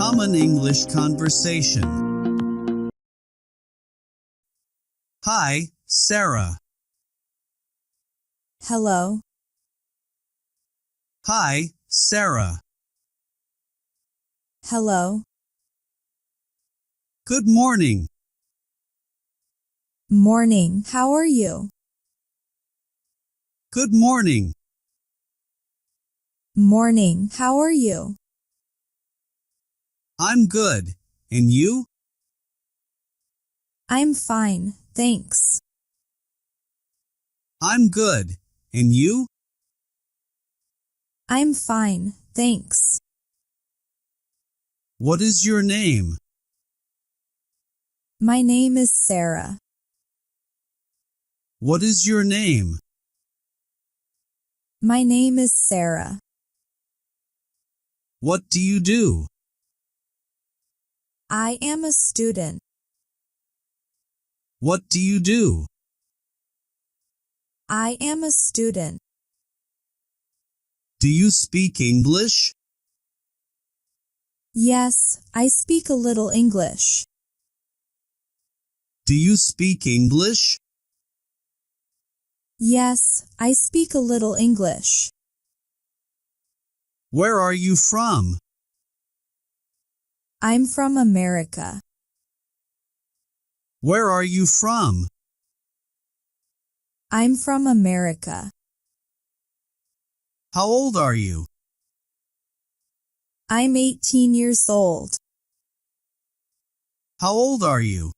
Common English conversation. Hi, Sara. Hello. Hi, Sara. Hello. Good morning. Morning. How are you? Good morning. Morning. How are you? I'm good. And you? I'm fine, thanks. I'm good. And you? I'm fine, thanks. What is your name? My name is Sara. What is your name? My name is Sara. What do you do? I am a student. What do you do? I am a student. Do you speak English? Yes, I speak a little English. Do you speak English? Yes, I speak a little English. Where are you from? I'm from America. Where are you from? I'm from America. How old are you? I'm 18 years old. How old are you?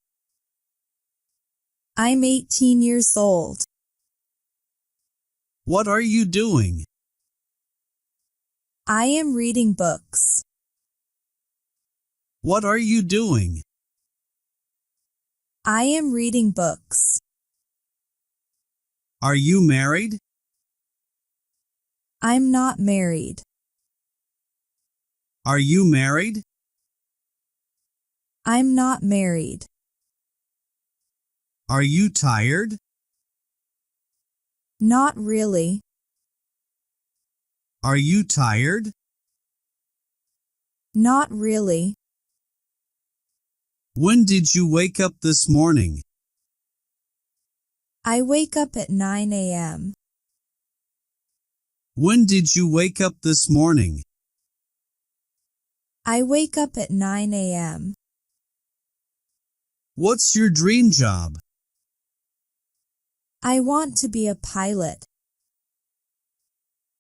I'm 18 years old. What are you doing? I am reading books. What are you doing? I am reading books. Are you married? I'm not married. Are you married? I'm not married. Are you tired? Not really. Are you tired? Not really. When did you wake up this morning? I wake up at 9 a.m. When did you wake up this morning? I wake up at 9 a.m. What's your dream job? I want to be a pilot.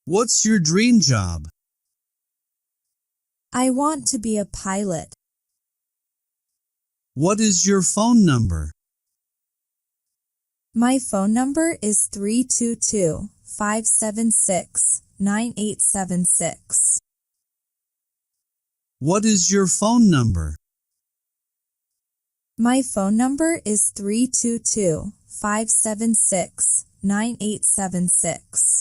What's your dream job? I want to be a pilot. What is your phone number? My phone number is 322-576-9876. What is your phone number? My phone number is 322-576-9876.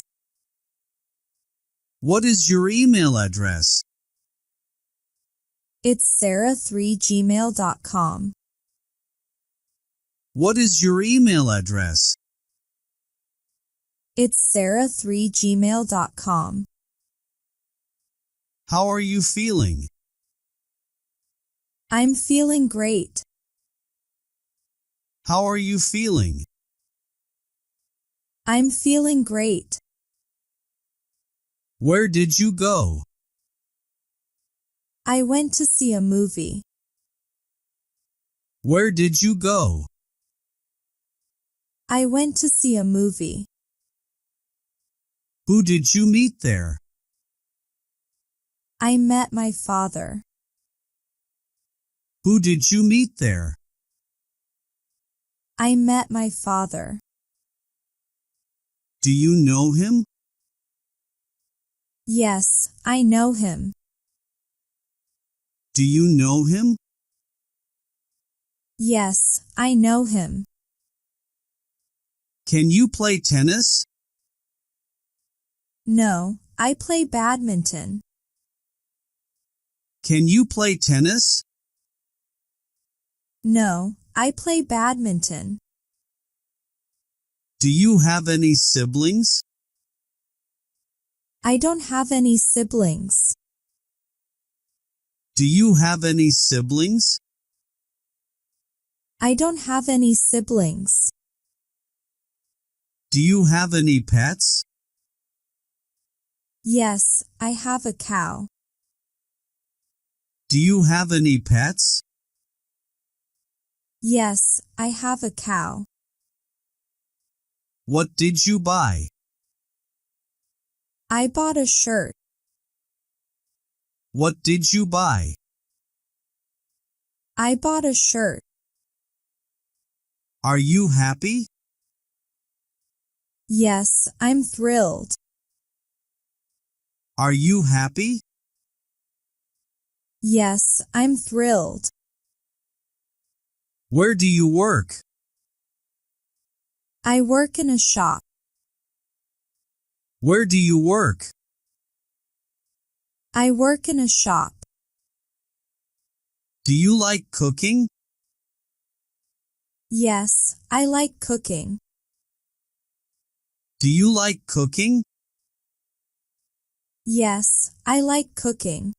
What is your email address? It's sara3gmail.com. What is your email address? It's sara3gmail.com. How are you feeling? I'm feeling great. How are you feeling? I'm feeling great. Where did you go? I went to see a movie. Where did you go? I went to see a movie. Who did you meet there? I met my father. Who did you meet there? I met my father. Do you know him? Yes, I know him. Do you know him? Yes, I know him. Can you play tennis? No, I play badminton. Can you play tennis? No, I play badminton. Do you have any siblings? I don't have any siblings. Do you have any siblings? I don't have any siblings. Do you have any pets? Yes, I have a cow. Do you have any pets? Yes, I have a cow. What did you buy? I bought a shirt. What did you buy? I bought a shirt. Are you happy? Yes, I'm thrilled. Are you happy? Yes, I'm thrilled. Where do you work? I work in a shop. Where do you work? I work in a shop. Do you like cooking? Yes, I like cooking. Do you like cooking? Yes, I like cooking.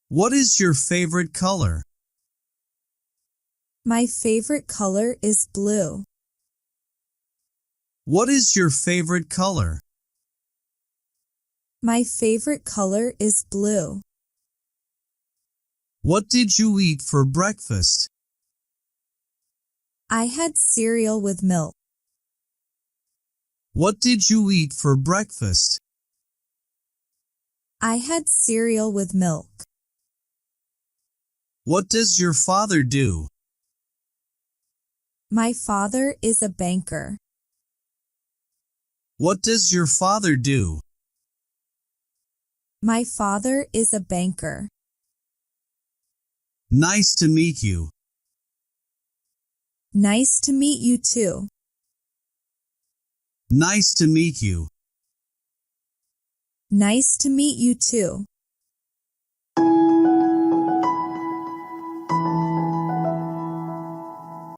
What is your favorite color? My favorite color is blue. What is your favorite color? My favorite color is blue. What did you eat for breakfast? I had cereal with milk. What did you eat for breakfast? I had cereal with milk. What does your father do? My father is a banker. What does your father do? My father is a banker. Nice to meet you. Nice to meet you too. Nice to meet you. Nice to meet you too.